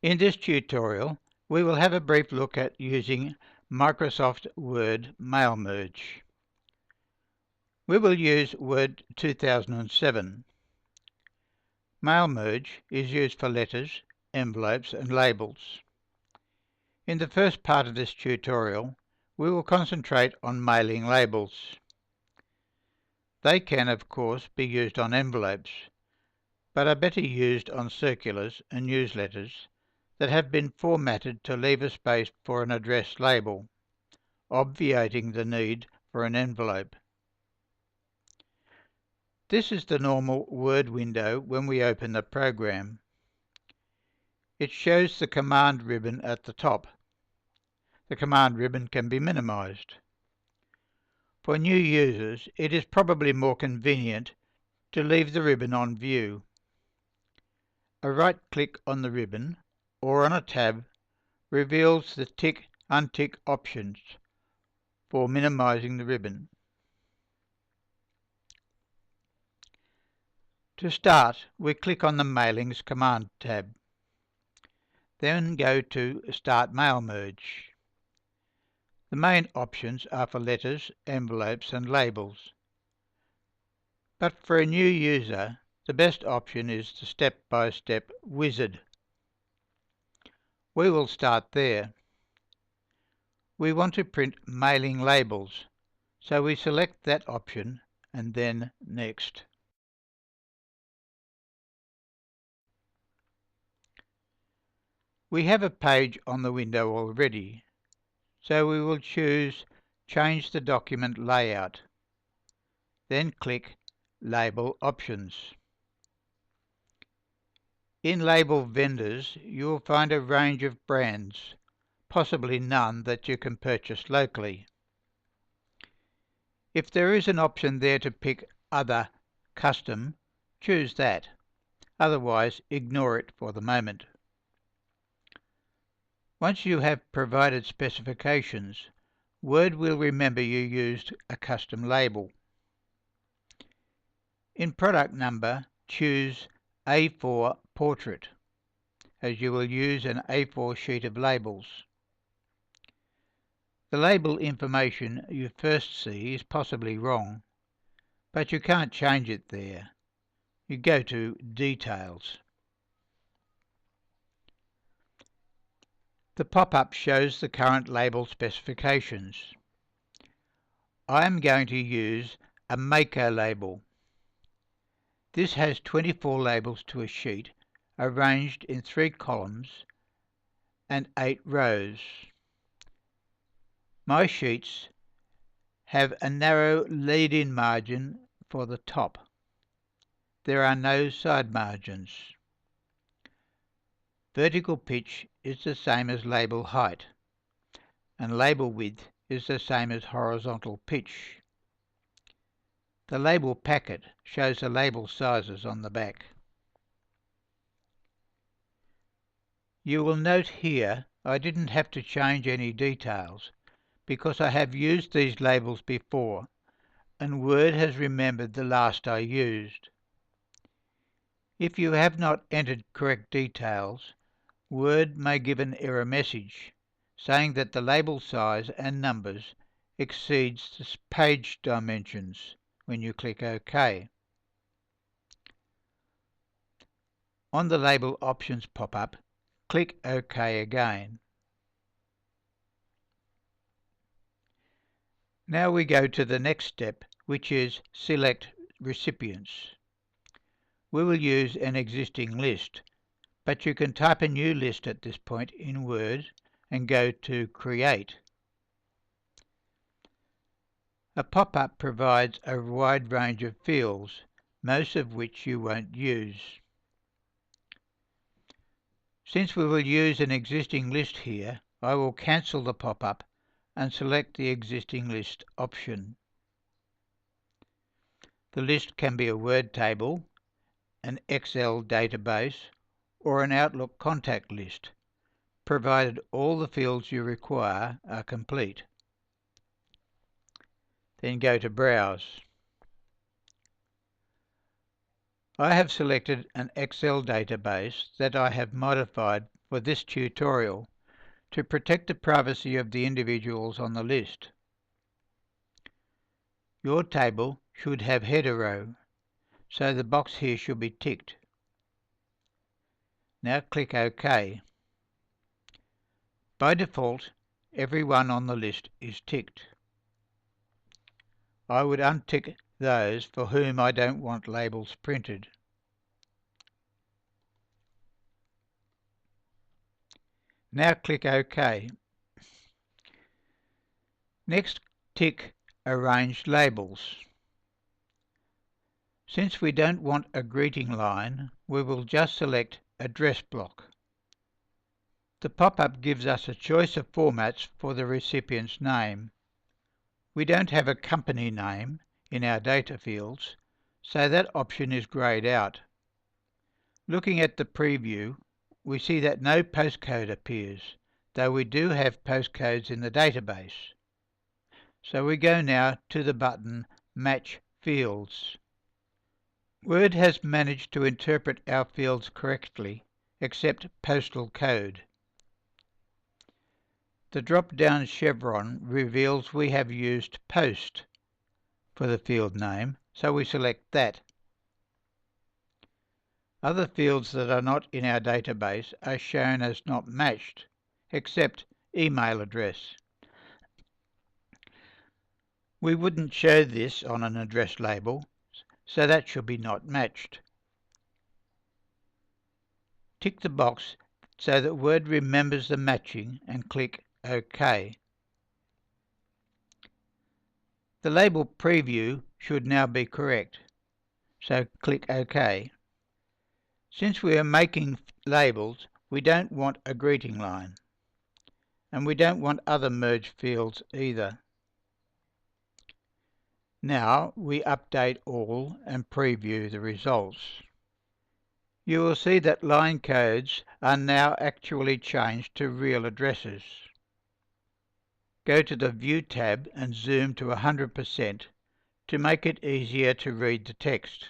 In this tutorial, we will have a brief look at using Microsoft Word Mailmerge. We will use Word 2007. Mailmerge is used for letters, envelopes and labels. In the first part of this tutorial, we will concentrate on mailing labels. They can, of course, be used on envelopes, but are better used on circulars and newsletters that have been formatted to leave a space for an address label, obviating the need for an envelope. This is the normal Word window when we open the program. It shows the command ribbon at the top. The command ribbon can be minimized. For new users, it is probably more convenient to leave the ribbon on view. A right click on the ribbon or on a tab reveals the tick-untick options for minimizing the ribbon. To start, we click on the Mailings command tab. Then go to Start Mailmerge. The main options are for letters, envelopes and labels. But for a new user, the best option is the step-by-step wizard. We will start there. We want to print mailing labels, so we select that option and then Next. We have a page on the window already, so we will choose Change the document layout. Then click Label Options. In Label Vendors, you will find a range of brands, possibly none that you can purchase locally. If there is an option there to pick Other Custom, choose that. Otherwise, ignore it for the moment. Once you have provided specifications, Word will remember you used a custom label. In product number, choose A4 Portrait, as you will use an A4 sheet of labels. The label information you first see is possibly wrong, but you can't change it there. You go to Details. The pop-up shows the current label specifications. I am going to use a Maker label. This has 24 labels to a sheet, arranged in 3 columns and 8 rows. My sheets have a narrow lead-in margin for the top. There are no side margins. Vertical pitch is the same as label height, and label width is the same as horizontal pitch. The label packet shows the label sizes on the back. You will note here I didn't have to change any details because I have used these labels before and Word has remembered the last I used. If you have not entered correct details, Word may give an error message saying that the label size and numbers exceeds the page dimensions when you click OK. On the Label Options pop-up, click OK again. Now we go to the next step, which is Select Recipients. We will use an existing list, but you can type a new list at this point in Word and go to Create. A pop-up provides a wide range of fields, most of which you won't use. Since we will use an existing list here, I will cancel the pop-up and select the existing list option. The list can be a Word table, an Excel database, or an Outlook contact list, provided all the fields you require are complete. Then go to Browse. I have selected an Excel database that I have modified for this tutorial to protect the privacy of the individuals on the list. Your table should have header row, so the box here should be ticked. Now click OK. By default, everyone on the list is ticked. I would untick those for whom I don't want labels printed. Now click OK. Next, tick Arrange Labels. Since we don't want a greeting line, we will just select Address Block. The pop-up gives us a choice of formats for the recipient's name. We don't have a company name in our data fields, so that option is greyed out. Looking at the preview, we see that no postcode appears, though we do have postcodes in the database. So we go now to the button Match Fields. Word has managed to interpret our fields correctly, except postal code. The drop-down chevron reveals we have used post for the field name, so we select that. Other fields that are not in our database are shown as not matched, except email address. We wouldn't show this on an address label, so that should be not matched. Tick the box so that Word remembers the matching and click OK. The label preview should now be correct, so click OK. Since we are making labels, we don't want a greeting line, and we don't want other merged fields either. Now we update all and preview the results. You will see that line codes are now actually changed to real addresses. Go to the View tab and zoom to 100% to make it easier to read the text.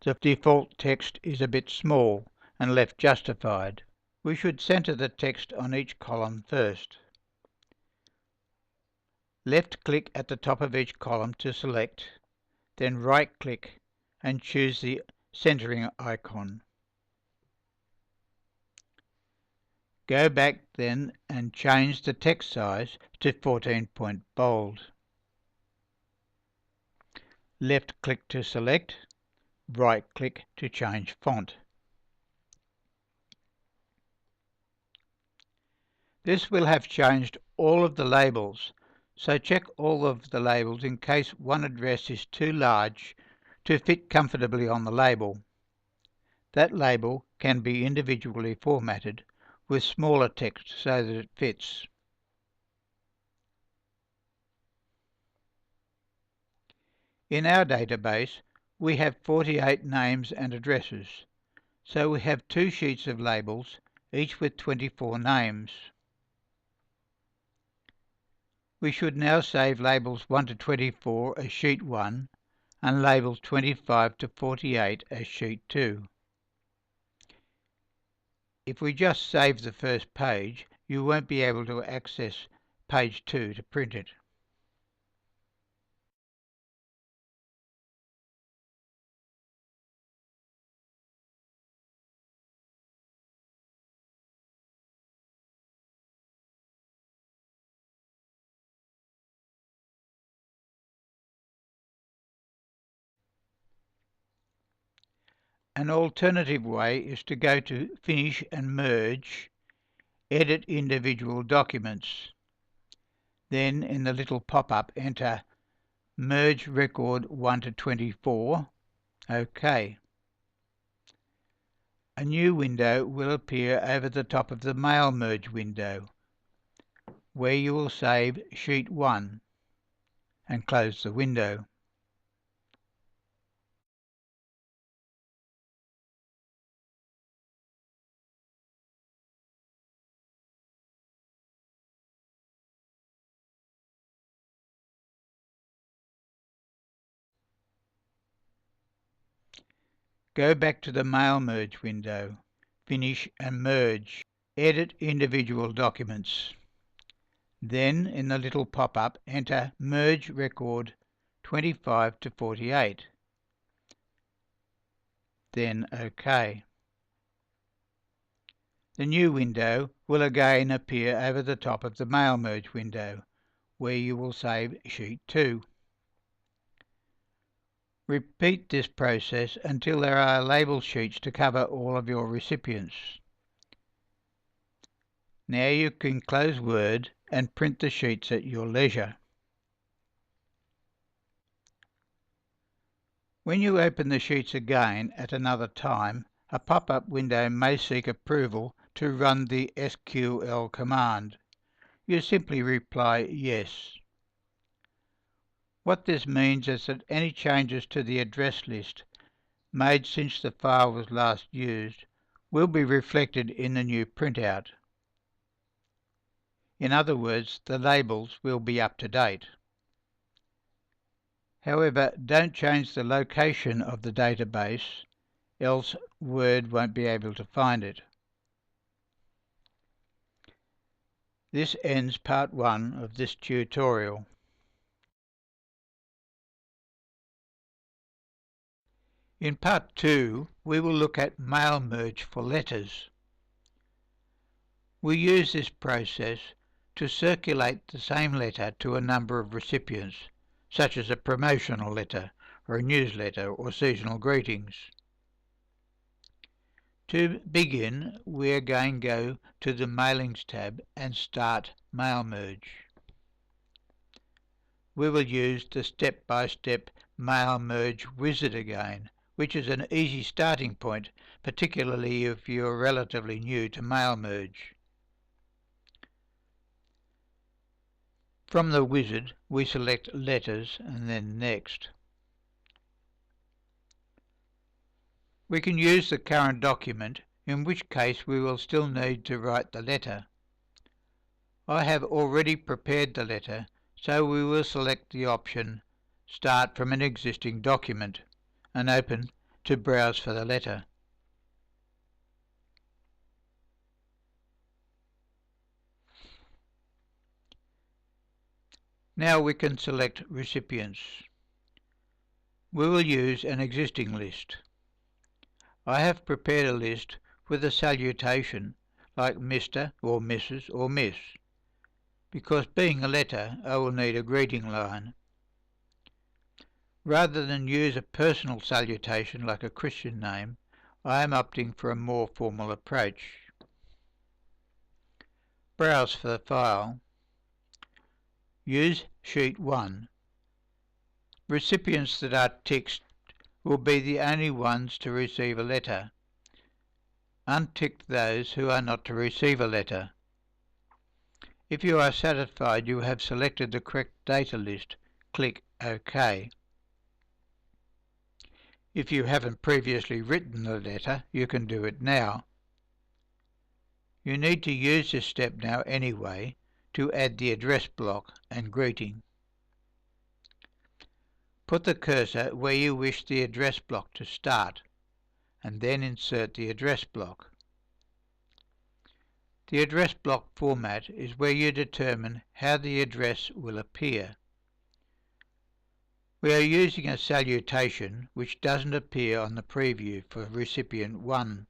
The default text is a bit small and left justified. We should center the text on each column first. Left-click at the top of each column to select, then right-click and choose the centering icon. Go back then and change the text size to 14-point bold. Left-click to select, right-click to change font. This will have changed all of the labels, so check all of the labels in case one address is too large to fit comfortably on the label. That label can be individually formatted with smaller text so that it fits. In our database, we have 48 names and addresses, so we have 2 sheets of labels, each with 24 names. We should now save labels 1 to 24 as sheet 1 and labels 25 to 48 as sheet 2. If we just save the first page, you won't be able to access page 2 to print it. An alternative way is to go to Finish and Merge, Edit Individual Documents. Then in the little pop-up enter Merge Record 1 to 24, OK. A new window will appear over the top of the Mailmerge window, where you will save Sheet 1 and close the window. Go back to the Mailmerge window, Finish and Merge. Edit individual documents. Then, in the little pop-up, enter Merge Record 25 to 48. Then OK. The new window will again appear over the top of the Mailmerge window, where you will save Sheet 2. Repeat this process until there are label sheets to cover all of your recipients. Now you can close Word and print the sheets at your leisure. When you open the sheets again at another time, a pop-up window may seek approval to run the SQL command. You simply reply yes. What this means is that any changes to the address list made since the file was last used will be reflected in the new printout. In other words, the labels will be up to date. However, don't change the location of the database, else Word won't be able to find it. This ends part 1 of this tutorial. In part 2, we will look at mail merge for letters. We use this process to circulate the same letter to a number of recipients, such as a promotional letter, or a newsletter, or seasonal greetings. To begin, we are going to go to the Mailings tab and start Mail Merge. We will use the step-by-step Mail Merge wizard again, which is an easy starting point, particularly if you are relatively new to Mail Merge. From the wizard, we select Letters and then Next. We can use the current document, in which case we will still need to write the letter. I have already prepared the letter, so we will select the option Start from an existing document and open to browse for the letter. Now we can select recipients. We will use an existing list. I have prepared a list with a salutation like Mr. or Mrs. or Miss. Because being a letter, I will need a greeting line. Rather than use a personal salutation like a Christian name, I am opting for a more formal approach. Browse for the file. Use Sheet 1. Recipients that are ticked will be the only ones to receive a letter. Untick those who are not to receive a letter. If you are satisfied you have selected the correct data list, click OK. If you haven't previously written the letter, you can do it now. You need to use this step now anyway to add the address block and greeting. Put the cursor where you wish the address block to start, and then insert the address block. The address block format is where you determine how the address will appear. We are using a salutation which doesn't appear on the preview for recipient 1.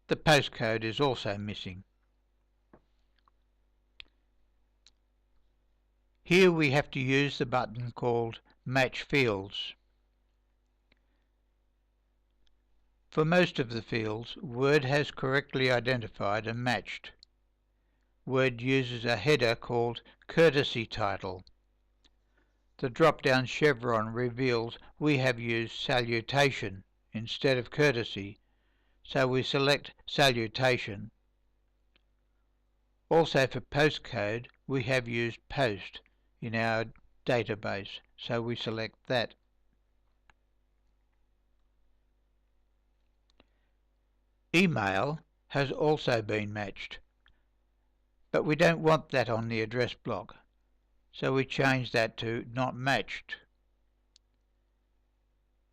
The postcode is also missing. Here we have to use the button called Match Fields. For most of the fields, Word has correctly identified and matched. Word uses a header called Courtesy Title. The drop-down chevron reveals we have used Salutation instead of Courtesy, so we select Salutation. Also for postcode, we have used Post in our database, so we select that. Email has also been matched, but we don't want that on the address block, so we change that to Not Matched.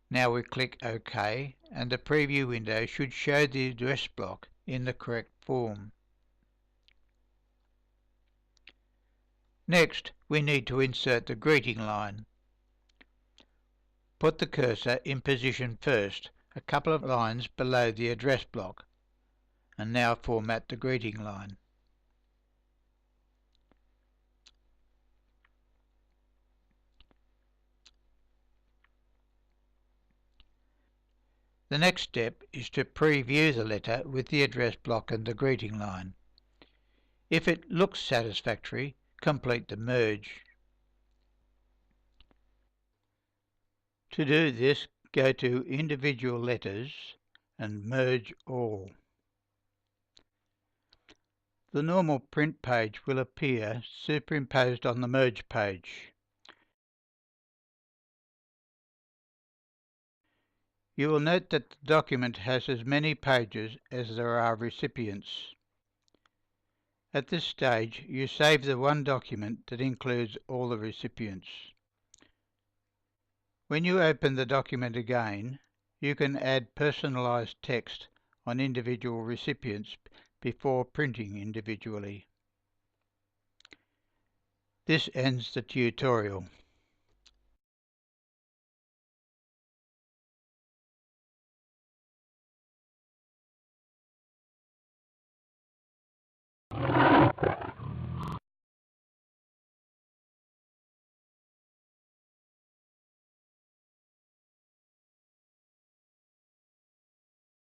Now we click OK, and the preview window should show the address block in the correct form. Next, we need to insert the greeting line. Put the cursor in position first, a couple of lines below the address block, and now format the greeting line. The next step is to preview the letter with the address block and the greeting line. If it looks satisfactory, complete the merge. To do this, go to Individual Letters and Merge All. The normal print page will appear superimposed on the merge page. You will note that the document has as many pages as there are recipients. At this stage, you save the one document that includes all the recipients. When you open the document again, you can add personalized text on individual recipients before printing individually. This ends the tutorial.